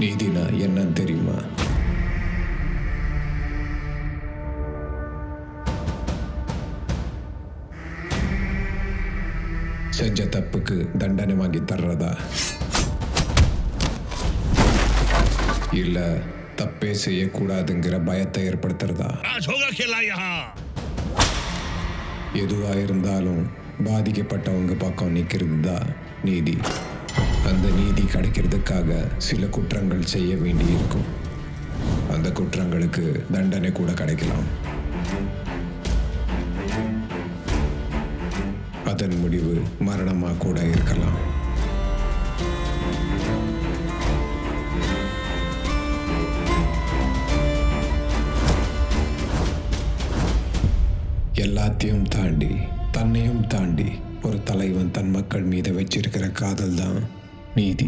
நீதினா என்னன்னு தெரியுமா? செஞ்ச தப்புக்கு தண்டனை வாங்கி தர்றதா, இல்ல தப்பே செய்யக்கூடாதுங்கிற பயத்தை ஏற்படுத்துறதா? எதுவா இருந்தாலும் பாதிக்கப்பட்டவங்க பக்கம் நிக்கிறது தான் நீதி. அந்த நீதி கிடைக்கிறதுக்காக சில குற்றங்கள் செய்ய வேண்டி இருக்கும். அந்த குற்றங்களுக்கு தண்டனை கூட கிடைக்கலாம். அதன் முடிவு மரணமா கூட இருக்கலாம். எல்லாத்தையும் தாண்டி, தன்னையும் தாண்டி ஒரு தலைவன் தன் மக்கள் மீது வச்சிருக்கிற காதல் தான் நீதி.